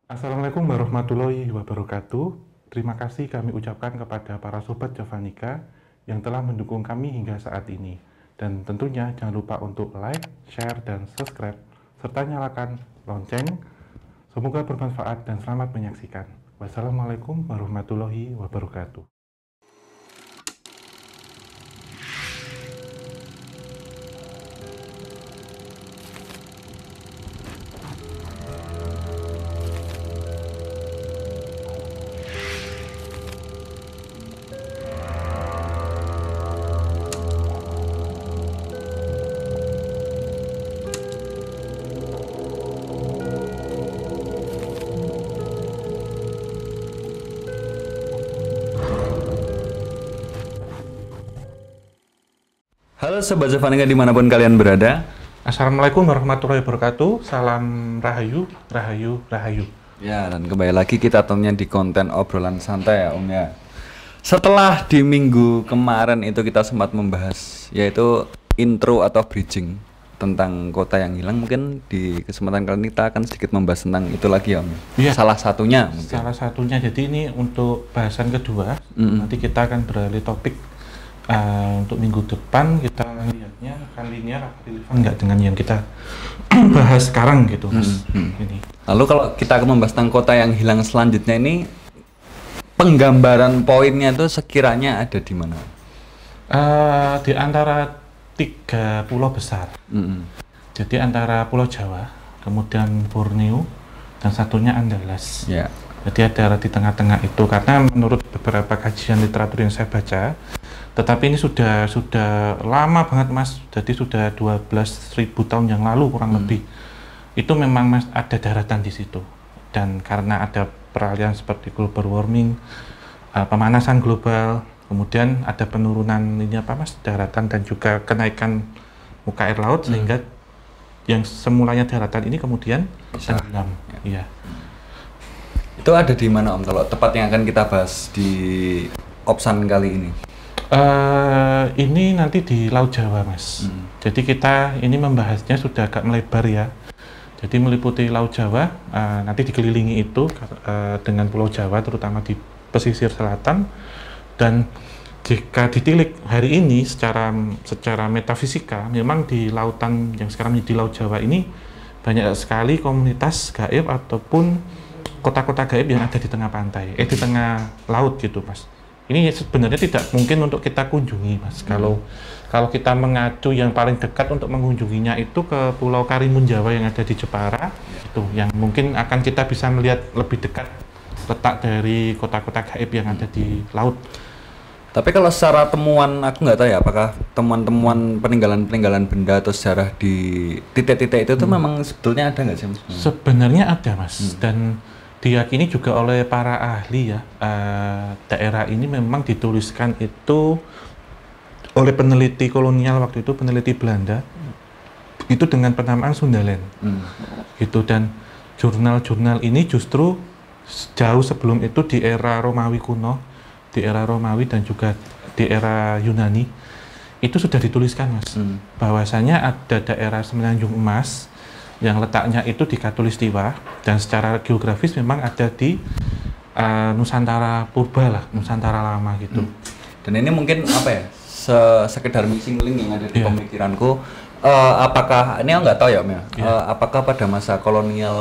Assalamualaikum warahmatullahi wabarakatuh. Terima kasih kami ucapkan kepada para sobat Javanika yang telah mendukung kami hingga saat ini. Dan tentunya jangan lupa untuk like, share, dan subscribe, serta nyalakan lonceng. Semoga bermanfaat dan selamat menyaksikan. Wassalamualaikum warahmatullahi wabarakatuh. Halo Sobat Javanika dimanapun kalian berada. Assalamualaikum warahmatullahi wabarakatuh. Salam rahayu, rahayu, rahayu. Ya, dan kembali lagi kita tentunya di konten obrolan santai ya Om ya. Setelah di minggu kemarin itu kita sempat membahas yaitu intro atau bridging tentang kota yang hilang. Mungkin di kesempatan kali ini kita akan sedikit membahas tentang itu lagi ya Om. Iya. Salah satunya mungkin. Salah satunya, jadi ini untuk bahasan kedua. Nanti kita akan beralih topik. Untuk minggu depan kita lihatnya akan linear atau relevan nggak dengan yang kita bahas sekarang gitu Mas. Ini. Lalu kalau kita akan membahas tentang kota yang hilang selanjutnya ini, penggambaran poinnya itu sekiranya ada di mana? Di antara 3 pulau besar. Jadi antara Pulau Jawa, kemudian Borneo, dan satunya Andalas. Ya. Jadi ada di tengah-tengah itu, karena menurut beberapa kajian literatur yang saya baca, tetapi ini sudah lama banget Mas, jadi sudah 12.000 tahun yang lalu kurang lebih. Itu memang Mas ada daratan di situ. Dan karena ada peralihan seperti global warming, pemanasan global, kemudian ada penurunan ini apa Mas, daratan dan juga kenaikan muka air laut, sehingga yang semulanya daratan ini kemudian tenggelam. Iya. Itu ada di mana Om kalau tepat yang akan kita bahas di Opsan kali ini? Ini nanti di Laut Jawa Mas. Jadi kita ini membahasnya sudah agak melebar ya. Jadi meliputi Laut Jawa, nanti dikelilingi itu dengan Pulau Jawa, terutama di pesisir selatan. Dan jika ditilik hari ini secara metafisika, memang di lautan yang sekarang di Laut Jawa ini banyak sekali komunitas gaib ataupun kota-kota gaib yang ada di tengah pantai, di tengah laut gitu Mas. Ini sebenarnya tidak mungkin untuk kita kunjungi Mas. Kalau kita mengacu yang paling dekat untuk mengunjunginya itu ke Pulau Karimun Jawa yang ada di Jepara, itu yang mungkin akan kita bisa melihat lebih dekat letak dari kota-kota gaib yang ada di laut. Tapi kalau secara temuan, aku nggak tahu ya apakah temuan-temuan peninggalan-peninggalan benda atau sejarah di titik-titik itu tuh memang sebetulnya ada nggak sih Mas? Sebenarnya ada Mas, dan diyakini juga oleh para ahli ya, daerah ini memang dituliskan itu oleh peneliti kolonial waktu itu, peneliti Belanda, itu dengan penamaan Sundaland, gitu. Dan jurnal-jurnal ini justru jauh sebelum itu di era Romawi kuno, di era Romawi dan juga di era Yunani, itu sudah dituliskan Mas, bahwasanya ada daerah Semenanjung Emas yang letaknya itu di Katulistiwa, dan secara geografis memang ada di Nusantara Purba lah, Nusantara lama gitu. Dan ini mungkin apa ya, sekedar missing link yang ada di pemikiranku. Apakah, ini aku nggak tahu ya Om ya, apakah pada masa kolonial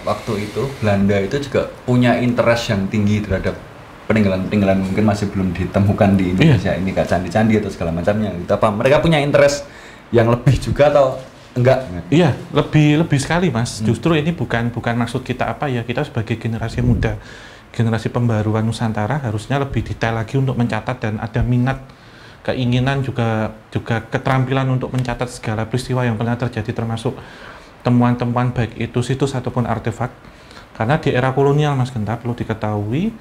waktu itu, Belanda itu juga punya interest yang tinggi terhadap peninggalan-peninggalan mungkin masih belum ditemukan di Indonesia, ini kayak candi-candi atau segala macamnya gitu. Apa mereka punya interest yang lebih juga atau enggak? Iya, lebih sekali Mas. Justru ini bukan maksud kita apa ya, kita sebagai generasi muda, generasi pembaruan Nusantara harusnya lebih detail lagi untuk mencatat, dan ada minat, keinginan juga keterampilan untuk mencatat segala peristiwa yang pernah terjadi, termasuk temuan-temuan baik itu situs ataupun artefak. Karena di era kolonial Mas Genta, perlu diketahui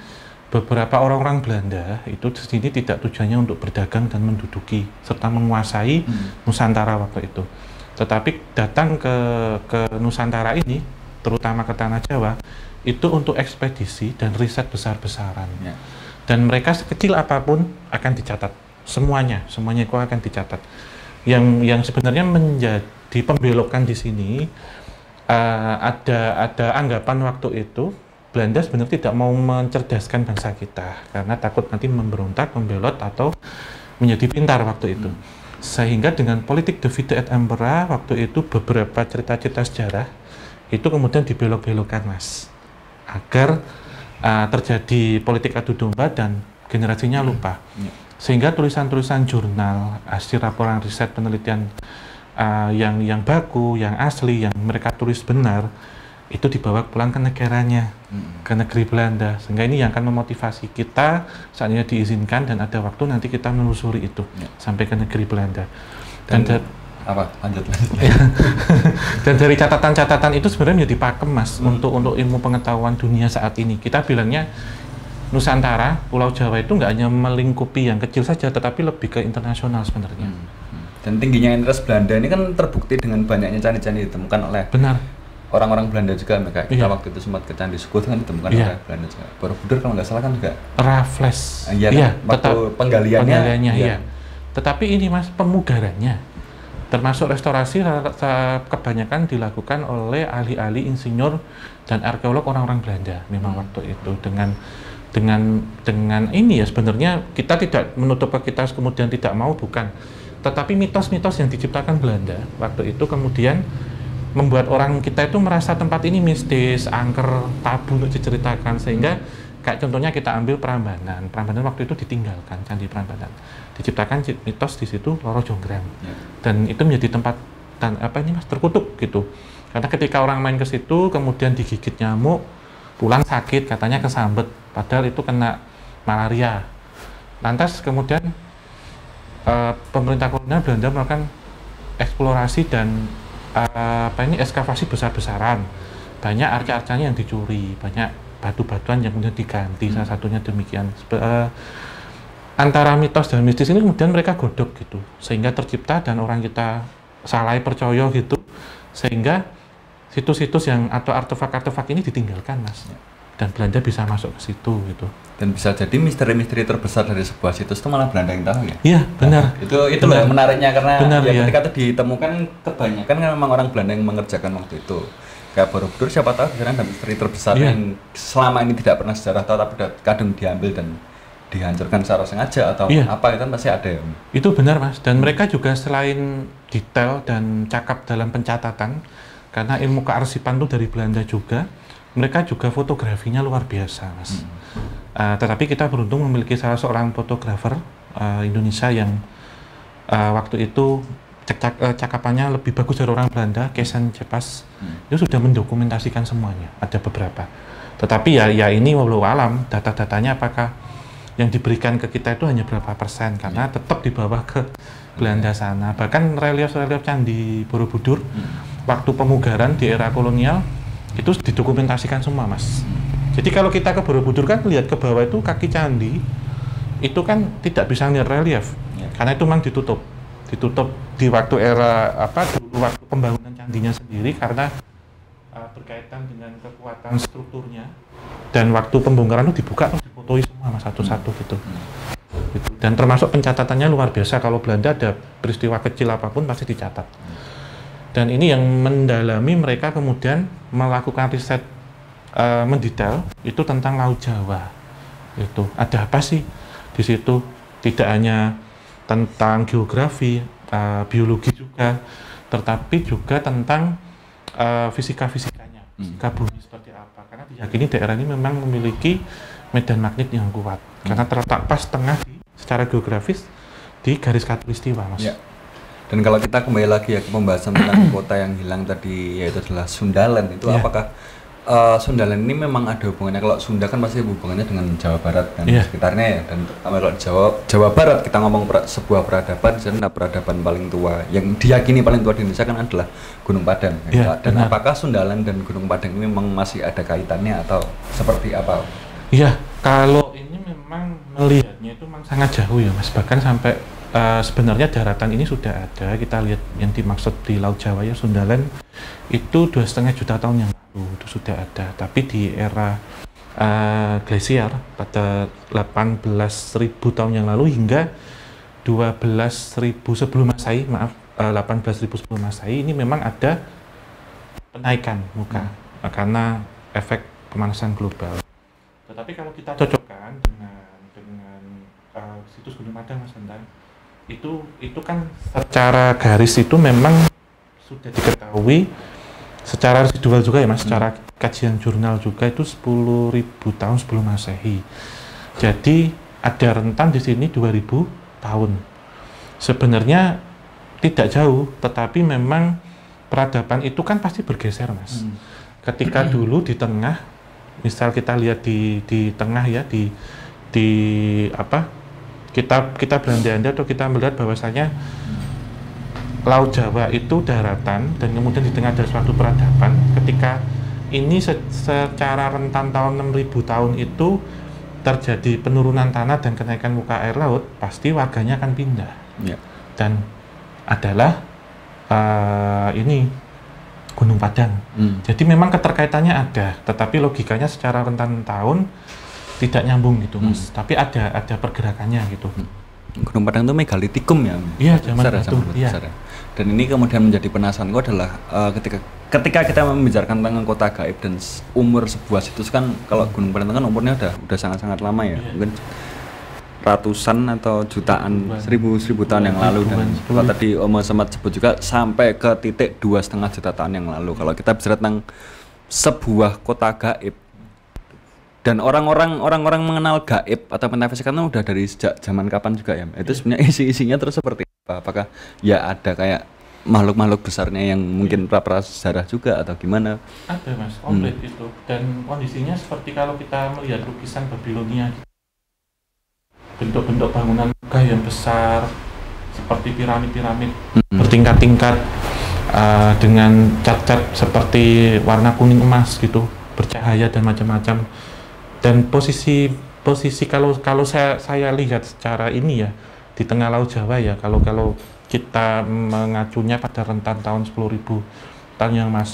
beberapa orang-orang Belanda itu di sini tidak tujuannya untuk berdagang dan menduduki serta menguasai Nusantara waktu itu, tetapi datang ke Nusantara ini, terutama ke Tanah Jawa, itu untuk ekspedisi dan riset besar-besaran. Dan mereka sekecil apapun akan dicatat, semuanya itu akan dicatat. Yang sebenarnya menjadi pembelokan di sini, ada anggapan waktu itu Belanda sebenarnya tidak mau mencerdaskan bangsa kita karena takut nanti memberontak, membelot atau menjadi pintar waktu itu. Sehingga dengan politik divide et impera waktu itu beberapa cerita-cerita sejarah itu kemudian dibelok-belokkan, Mas, agar terjadi politik adu domba dan generasinya lupa. Sehingga tulisan-tulisan jurnal, hasil laporan riset penelitian yang baku, yang asli, yang mereka tulis benar, itu dibawa pulang ke negaranya, ke negeri Belanda. Sehingga ini yang akan memotivasi kita seandainya diizinkan dan ada waktu nanti kita menelusuri itu sampai ke negeri Belanda. Dan lanjut. Dan dari catatan-catatan itu sebenarnya menjadi pakem, Mas, untuk ilmu pengetahuan dunia saat ini. Kita bilangnya Nusantara, Pulau Jawa itu nggak hanya melingkupi yang kecil saja, tetapi lebih ke internasional sebenarnya. Dan tingginya interest Belanda ini kan terbukti dengan banyaknya candi-candi ditemukan oleh orang-orang Belanda juga. Kita waktu itu sempat ke Candi Suko kan ditemukan oleh Belanda juga. Borobudur kalau nggak salah kan juga Raffles. Waktu penggaliannya. Tetapi ini, Mas, pemugarannya termasuk restorasi kebanyakan dilakukan oleh ahli-ahli insinyur dan arkeolog orang-orang Belanda memang waktu itu dengan ini ya. Sebenarnya kita tidak menutup kita kemudian tidak mau, bukan, tetapi mitos-mitos yang diciptakan Belanda waktu itu kemudian membuat orang kita itu merasa tempat ini mistis, angker, tabu untuk diceritakan. Sehingga kayak contohnya kita ambil Prambanan waktu itu ditinggalkan, Candi Prambanan, diciptakan mitos di situ Loro Jonggrang, dan itu menjadi tempat Mas, terkutuk gitu. Karena ketika orang main ke situ kemudian digigit nyamuk, pulang sakit, katanya kesambet, padahal itu kena malaria. Lantas kemudian pemerintah kolonial Belanda melakukan eksplorasi dan ekskavasi besar-besaran. Banyak arca-arcanya yang dicuri, banyak batu-batuan yang kemudian diganti, salah satunya demikian. Antara mitos dan mistis ini kemudian mereka godok gitu, sehingga tercipta dan orang kita salah percaya gitu, sehingga situs-situs yang atau artefak-artefak ini ditinggalkan, Mas. Dan Belanda bisa masuk ke situ gitu. Dan bisa jadi misteri-misteri terbesar dari sebuah situs itu malah Belanda yang tahu ya? Iya, benar. Itu loh menariknya, karena ketika itu ditemukan kebanyakan kan memang orang Belanda yang mengerjakan waktu itu. Kayak Borobudur, siapa tahu sekarang ada misteri terbesar yang selama ini tidak pernah sejarah tahu, tapi kadang diambil dan dihancurkan secara sengaja atau apa, itu pasti ada ya. Itu benar, Mas. Dan mereka juga selain detail dan cakap dalam pencatatan, karena ilmu kearsipan itu dari Belanda juga, mereka juga fotografinya luar biasa, Mas. Tetapi kita beruntung memiliki salah seorang fotografer Indonesia yang waktu itu cakapannya lebih bagus dari orang Belanda, Kesan Cepas. Itu sudah mendokumentasikan semuanya, ada beberapa. Tetapi ya ini walau alam, data-datanya apakah yang diberikan ke kita itu hanya berapa persen, karena tetap di bawah ke Belanda sana. Bahkan relief-relief Candi Borobudur waktu pemugaran di era kolonial itu didokumentasikan semua, Mas. Jadi kalau kita ke Borobudur kan lihat ke bawah itu kaki candi itu kan tidak bisa lihat relief, karena itu memang ditutup di waktu era dulu waktu pembangunan candinya sendiri, karena berkaitan dengan kekuatan strukturnya, dan waktu pembongkaran itu dibuka terus dipotoi semua, Mas, satu-satu gitu. Dan termasuk pencatatannya luar biasa. Kalau Belanda ada peristiwa kecil apapun pasti dicatat. Dan ini yang mendalami mereka kemudian melakukan riset mendetail itu tentang Laut Jawa. Itu ada apa sih di situ? Tidak hanya tentang geografi, biologi juga, tetapi juga tentang fisika-fisikanya, fisika bumi seperti apa. Karena diyakini daerah ini memang memiliki medan magnet yang kuat, karena terletak pas tengah secara geografis di garis khatulistiwa, Mas. Dan kalau kita kembali lagi ya ke pembahasan tentang kota yang hilang tadi, yaitu adalah Sundaland, itu apakah Sundaland ini memang ada hubungannya? Kalau Sunda kan pasti hubungannya dengan Jawa Barat dan sekitarnya ya. Dan kalau Jawa Barat kita ngomong sebuah peradaban, sebenarnya peradaban paling tua yang diyakini paling tua di Indonesia kan adalah Gunung Padang. Dan apakah Sundaland dan Gunung Padang ini memang masih ada kaitannya atau seperti apa? Iya, kalau ini memang melihatnya itu memang sangat jauh ya, Mas. Bahkan sampai sebenarnya daratan ini sudah ada. Kita lihat yang dimaksud di Laut Jawa ya, Sundaland itu 2,5 juta tahun yang lalu itu sudah ada. Tapi di era glasier pada 18.000 tahun yang lalu hingga 12.000 sebelum Masehi, 18.000 sebelum Masehi, ini memang ada penaikan muka karena efek pemanasan global. Tetapi kalau kita cocokkan dengan situs Gunung Padang, Mas Hentan, itu kan secara garis itu memang sudah diketahui secara residual juga ya Mas, secara kajian jurnal juga itu 10.000 tahun sebelum Masehi. Jadi ada rentan di sini 2.000 tahun. Sebenarnya tidak jauh, tetapi memang peradaban itu kan pasti bergeser Mas. Ketika dulu di tengah, misal kita lihat di tengah ya, kita berandai-andai atau kita melihat bahwasanya Laut Jawa itu daratan dan kemudian di tengah ada suatu peradaban. Ketika ini secara rentan tahun 6.000 tahun itu terjadi penurunan tanah dan kenaikan muka air laut, pasti warganya akan pindah. Dan adalah ini Gunung Padang. Jadi memang keterkaitannya ada, tetapi logikanya secara rentan tahun tidak nyambung gitu Mas. Tapi ada pergerakannya gitu. Gunung Padang itu megalitikum ya? Iya, zaman itu. Iya. Dan ini kemudian menjadi penasaranku adalah ketika kita membicarakan tentang kota gaib dan umur sebuah situs kan, kalau Gunung Padang kan umurnya udah sangat-sangat lama ya. Mungkin ratusan atau jutaan, seribu tahun yang lalu, dan kalau tadi Om sempat sebut juga sampai ke titik 2,5 juta tahun yang lalu. Kalau kita bicara tentang sebuah kota gaib dan orang-orang mengenal gaib atau metafisika itu udah dari sejak zaman kapan juga ya? Itu sebenarnya isinya terus seperti apa? Apakah ya ada kayak makhluk-makhluk besarnya yang mungkin prasejarah juga atau gimana? Ada Mas, komplit itu. Dan kondisinya seperti kalau kita melihat lukisan Babilonia, bentuk-bentuk bangunan megah yang besar seperti piramid-piramid bertingkat-tingkat dengan cat-cat seperti warna kuning emas gitu, bercahaya dan macam-macam. Dan posisi kalau saya lihat secara ini ya, di tengah Laut Jawa ya, kalau kita mengacunya pada rentan tahun 10.000 tahun yang 10.000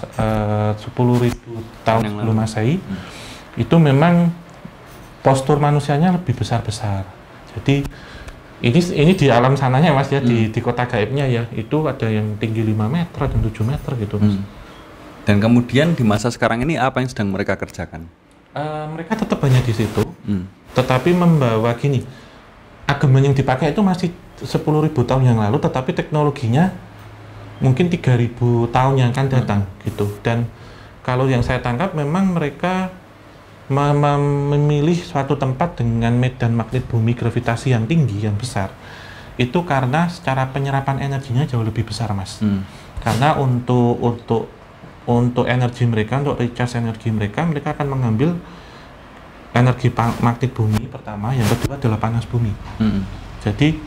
tahun sebelum Masehi, itu memang postur manusianya lebih besar-besar. Jadi ini di alam sananya Mas ya, di kota gaibnya ya, itu ada yang tinggi 5 meter dan 7 meter gitu Mas. Dan kemudian di masa sekarang ini apa yang sedang mereka kerjakan? Mereka tetap banyak di situ, tetapi membawa gini, ageman yang dipakai itu masih 10.000 tahun yang lalu, tetapi teknologinya mungkin 3.000 tahun yang akan datang gitu. Dan kalau yang saya tangkap memang mereka memilih suatu tempat dengan medan magnet bumi gravitasi yang tinggi, yang besar, itu karena secara penyerapan energinya jauh lebih besar Mas. Karena untuk energi mereka, untuk recharge energi mereka akan mengambil energi magnet bumi pertama, yang kedua adalah panas bumi. Jadi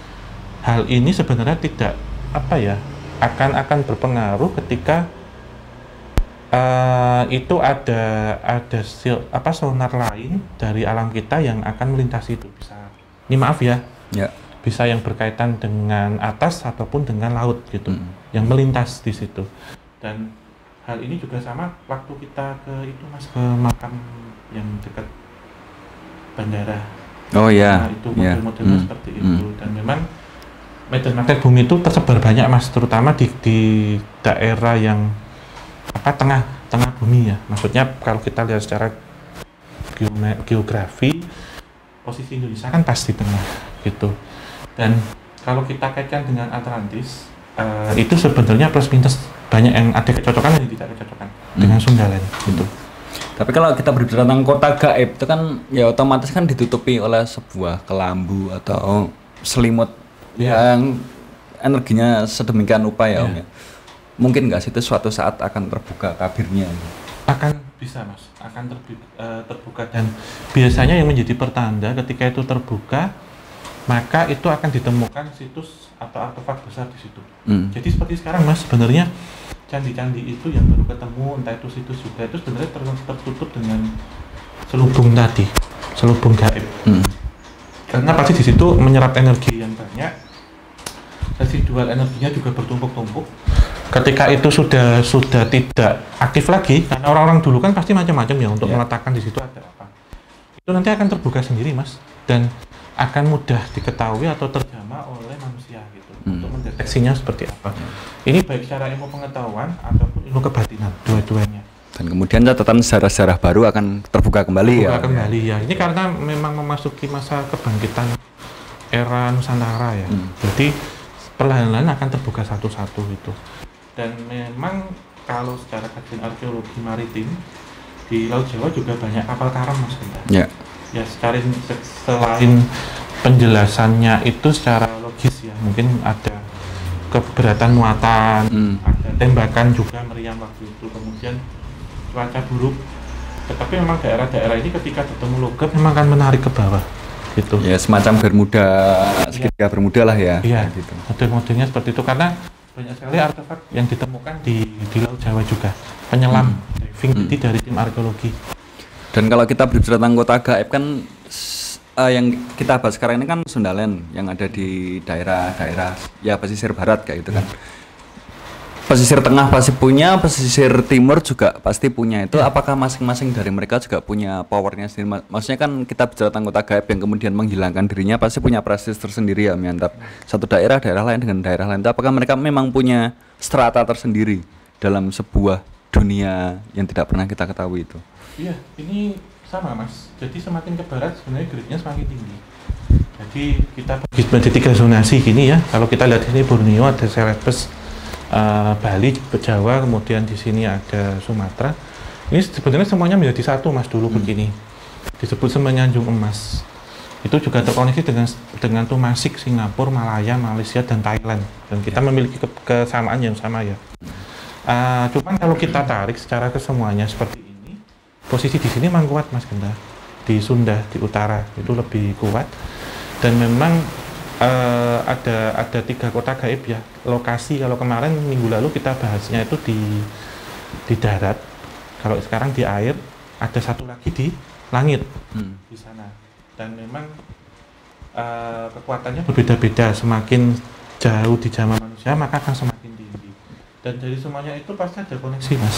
hal ini sebenarnya tidak akan berpengaruh ketika itu ada sonar lain dari alam kita yang akan melintasi itu. Bisa yang berkaitan dengan atas ataupun dengan laut gitu, yang melintas di situ. Dan hal ini juga sama waktu kita ke makam yang dekat bandara. Oh ya. Nah, itu model-modelnya seperti itu. Dan memang medan magnet bumi itu tersebar banyak Mas, terutama di daerah yang tengah bumi ya. Maksudnya kalau kita lihat secara geografi, posisi Indonesia kan pasti tengah gitu. Dan kalau kita kaitkan dengan Atlantis, itu sebenarnya plus minus banyak yang ada kecocokan dan tidak kecocokan dengan Sundaland gitu. Tapi kalau kita berbicara tentang kota gaib itu kan ya otomatis kan ditutupi oleh sebuah kelambu atau selimut yang energinya sedemikian rupa ya Om ya. Mungkin nggak sih itu suatu saat akan terbuka tabirnya? Akan bisa Mas, akan terbuka, dan biasanya yang menjadi pertanda ketika itu terbuka, maka itu akan ditemukan situs atau artefak besar di situ. Jadi seperti sekarang Mas, sebenarnya candi-candi itu yang baru ketemu, entah itu situs juga, itu sebenarnya tertutup dengan selubung tadi, selubung gaib. Karena pasti di situ menyerap energi yang banyak, residual energinya juga bertumpuk-tumpuk. Ketika itu sudah tidak aktif lagi, karena orang-orang dulu kan pasti macam-macam ya untuk meletakkan di situ ada apa. Itu nanti akan terbuka sendiri Mas, dan akan mudah diketahui atau terjamah oleh manusia gitu untuk mendeteksinya seperti apa. Ini baik secara ilmu pengetahuan ataupun ilmu kebatinan, dua-duanya. Dan kemudian catatan sejarah-sejarah baru akan terbuka kembali ya. Terbuka kembali ya. Ini karena memang memasuki masa kebangkitan era Nusantara ya. Jadi perlahan-lahan akan terbuka satu-satu itu. Dan memang kalau secara kajian arkeologi maritim di Laut Jawa juga banyak kapal karam Mas Genta. Ya. Ya selain penjelasannya itu secara logis ya, mungkin ada keberatan muatan, ada tembakan juga meriam waktu itu, kemudian cuaca buruk. Tetapi memang daerah-daerah ini ketika bertemu logam memang akan menarik ke bawah gitu. Ya semacam Bermuda, segitiga Bermuda lah ya. Iya, gitu. model-modelnya seperti itu karena banyak sekali artefak yang ditemukan di Laut Jawa juga, penyelam diving jadi dari tim arkeologi. Dan kalau kita berbicara tentang kota gaib kan yang kita bahas sekarang ini kan Sundaland yang ada di daerah-daerah ya pesisir barat kayak gitu kan. Pesisir tengah pasti punya, pesisir timur juga pasti punya. Itu apakah masing-masing dari mereka juga punya powernya sendiri? Maksudnya kan kita bicara tentang kota gaib yang kemudian menghilangkan dirinya pasti punya prestis tersendiri ya antara satu daerah lain dengan daerah lain. Apakah mereka memang punya strata tersendiri dalam sebuah dunia yang tidak pernah kita ketahui itu? Iya, ini sama Mas. Jadi semakin ke barat sebenarnya gridnya semakin tinggi. Jadi kita bagi menjadi 3 zonasi gini ya. Kalau kita lihat ini Borneo ada Celebes, Bali, Jawa, kemudian di sini ada Sumatera. Ini sebenarnya semuanya menjadi satu Mas dulu begini. Disebut Semenanjung Emas. Itu juga terkoneksi dengan Tumasik, Singapura, Malaya, Malaysia dan Thailand. Dan kita memiliki kesamaan yang sama ya. Cuman kalau kita tarik secara kesemuanya seperti ini, posisi di sini memang kuat Mas Genta. Di Sunda, di utara itu lebih kuat. Dan memang ada 3 kota gaib ya. Lokasi kalau kemarin minggu lalu kita bahasnya itu di darat. Kalau sekarang di air, ada satu lagi di langit di sana. Dan memang kekuatannya berbeda-beda. Semakin jauh di zaman manusia maka akan semakin tinggi. Dan dari semuanya itu pasti ada koneksi Mas.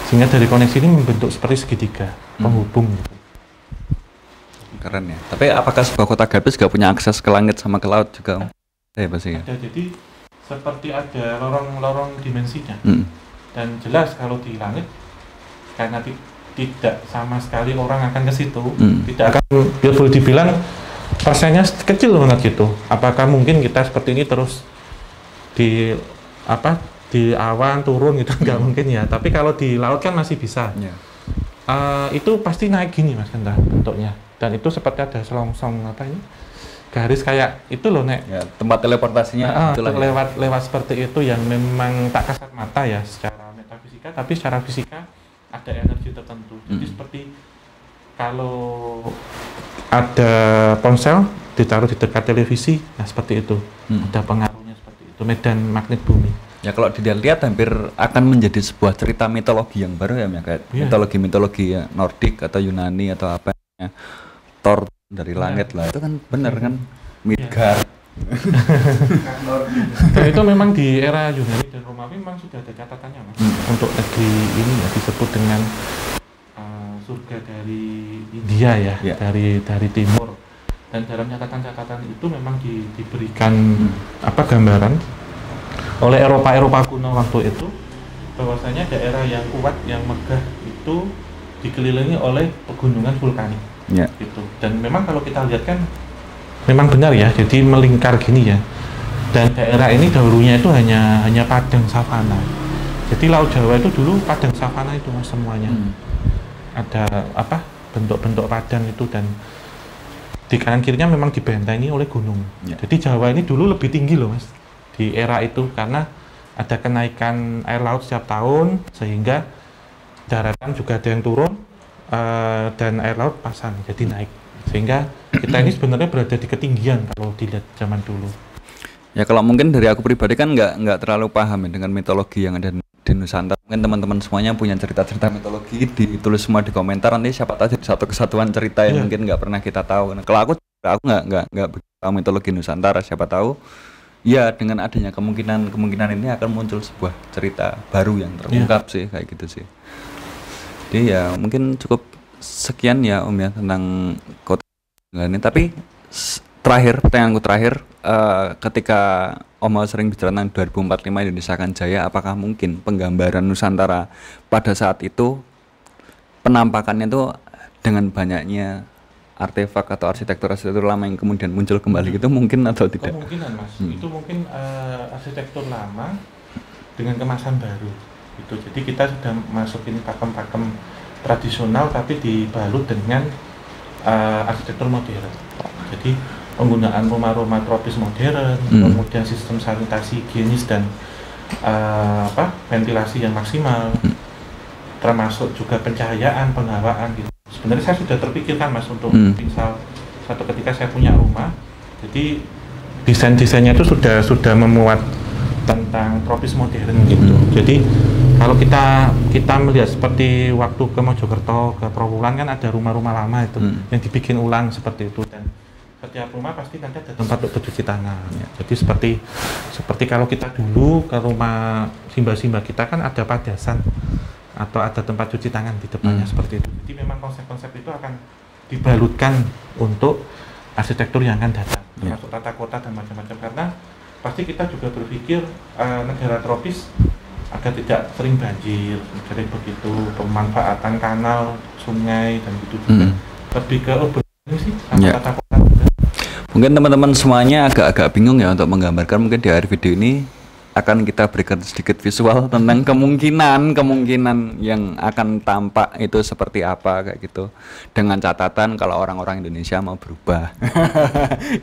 Sehingga dari koneksi ini membentuk seperti segitiga penghubung gitu. Keren ya. Tapi apakah sebuah kota gaib juga punya akses ke langit sama ke laut juga? Pasti ya. Ada, jadi seperti ada lorong-lorong dimensinya. Dan jelas kalau di langit karena tidak sama sekali orang akan ke situ, tidak akan boleh dibilang persennya kecil banget gitu. Apakah mungkin kita seperti ini terus di awan turun gitu? Nggak mungkin ya. Tapi kalau di laut kan masih bisa. Itu pasti naik gini Mas Genta bentuknya. Dan itu seperti ada selongsong garis kayak itu loh Nek. Ya, tempat teleportasinya lewat seperti itu yang memang tak kasat mata ya secara metafisika, tapi secara fisika ada energi tertentu. Jadi seperti kalau ada ponsel ditaruh di dekat televisi, nah seperti itu. Ada pengaruhnya seperti itu, medan magnet bumi. Ya kalau dilihat hampir akan menjadi sebuah cerita mitologi yang baru ya kayak mitologi ya Nordik atau Yunani atau apa ya. Thor dari langit lah, itu kan bener kan Midgard. Dan itu memang di era Yunani dan Romawi memang sudah ada catatannya Mas. Untuk negeri ini ya disebut dengan surga dari India ya, dari timur. Dan dalam catatan-catatan itu memang diberikan gambaran oleh Eropa kuno waktu itu bahwasanya daerah yang kuat yang megah itu dikelilingi oleh pegunungan vulkanik. Gitu. Dan memang kalau kita lihat kan memang benar ya, jadi melingkar gini ya. Dan daerah ini dahulunya itu hanya padang savana. Jadi Laut Jawa itu dulu padang savana itu Mas semuanya. Ada bentuk-bentuk padang itu dan di kanan kirinya memang dibentengi oleh gunung. Jadi Jawa ini dulu lebih tinggi loh Mas di era itu karena ada kenaikan air laut setiap tahun sehingga daratan juga ada yang turun. Dan air laut pasang jadi naik sehingga kita ini sebenarnya berada di ketinggian kalau dilihat zaman dulu. Ya kalau mungkin dari aku pribadi kan nggak terlalu paham ya dengan mitologi yang ada di Nusantara. Mungkin teman-teman semuanya punya cerita-cerita mitologi, ditulis semua di komentar, nanti siapa tahu jadi satu kesatuan cerita yang mungkin nggak pernah kita tahu. Nah, kalau aku nggak tahu mitologi Nusantara, siapa tahu ya dengan adanya kemungkinan ini akan muncul sebuah cerita baru yang terungkap sih kayak gitu sih. Jadi ya mungkin cukup sekian ya Om ya tentang kota ini. Tapi pertanyaanku terakhir, ketika Om sering bicara tentang 2045 Indonesia akan jaya, apakah mungkin penggambaran Nusantara pada saat itu penampakannya tuh dengan banyaknya artefak atau arsitektur lama yang kemudian muncul kembali itu mungkin atau tidak? Kemungkinan Mas, itu mungkin arsitektur lama dengan kemasan baru itu. Jadi kita sudah masukin pakem-pakem tradisional tapi dibalut dengan arsitektur modern. Jadi penggunaan rumah-rumah tropis modern, kemudian sistem sanitasi higienis dan ventilasi yang maksimal, termasuk juga pencahayaan, penghawaan gitu. Sebenarnya saya sudah terpikirkan Mas untuk misal satu ketika saya punya rumah, jadi desainnya itu sudah memuat tentang tropis modern gitu. Jadi kalau kita melihat seperti waktu ke Mojokerto, ke Trawulan kan ada rumah-rumah lama itu yang dibikin ulang seperti itu, dan setiap rumah pasti nanti ada tempat untuk bercuci tangan. Jadi seperti kalau kita dulu ke rumah simba-simba kita kan ada padasan atau ada tempat cuci tangan di depannya seperti itu. Jadi memang konsep-konsep itu akan dibalutkan untuk arsitektur yang akan datang, termasuk tata kota dan macam-macam, karena pasti kita juga berpikir negara tropis agar tidak sering banjir, jadi begitu pemanfaatan kanal, sungai dan gitu juga lebih ke urban sih sama tata kota juga. Mungkin teman-teman semuanya agak-agak bingung ya untuk menggambarkan, mungkin di akhir video ini akan kita berikan sedikit visual tentang kemungkinan yang akan tampak itu seperti apa kayak gitu, dengan catatan kalau orang-orang Indonesia mau berubah.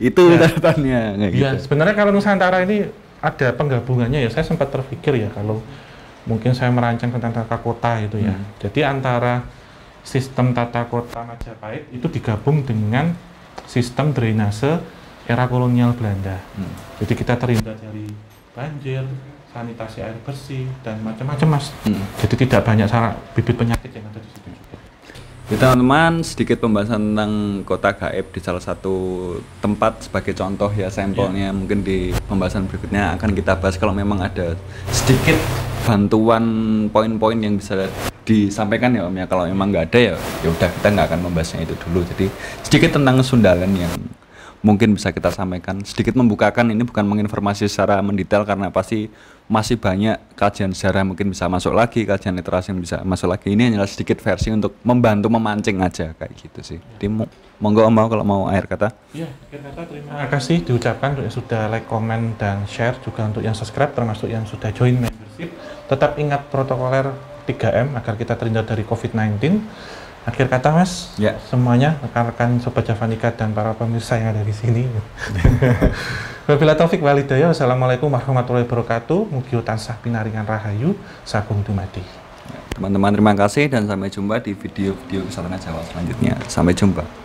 Itu catatannya gitu. Sebenarnya kalau Nusantara ini ada penggabungannya ya, saya sempat terpikir ya kalau mungkin saya merancang tentang tata kota itu ya. Jadi antara sistem tata kota Majapahit itu digabung dengan sistem drainase era kolonial Belanda. Jadi kita terhindar dari banjir, sanitasi air bersih dan macam-macam Mas. Jadi tidak banyak bibit penyakit yang ada di situ juga. Teman-teman, sedikit pembahasan tentang kota gaib di salah satu tempat sebagai contoh ya, sampelnya. Mungkin di pembahasan berikutnya akan kita bahas kalau memang ada sedikit bantuan poin-poin yang bisa disampaikan ya Om ya. Kalau memang nggak ada ya udah, kita nggak akan membahasnya itu dulu. Jadi sedikit tentang Sundalan yang mungkin bisa kita sampaikan, sedikit membukakan. Ini bukan menginformasi secara mendetail karena pasti masih banyak kajian sejarah mungkin bisa masuk lagi, kajian literasi yang bisa masuk lagi. Ini hanyalah sedikit versi untuk membantu memancing aja kayak gitu sih. Jadi monggo Om kalau mau akhir kata. Iya, akhir kata terima kasih diucapkan untuk yang sudah like, comment dan share, juga untuk yang subscribe termasuk yang sudah join membership. Tetap ingat protokoler 3M agar kita terhindar dari COVID-19. Akhir kata Mas, semuanya rekan-rekan Sobat Javanika dan para pemirsa yang ada di sini. Wabillahi taufik wal hidayah. Wassalamualaikum warahmatullahi wabarakatuh. Mugi tansah pinaringan rahayu sagung dumadi. Teman-teman terima kasih dan sampai jumpa di video-video Wisata Jawa selanjutnya. Sampai jumpa.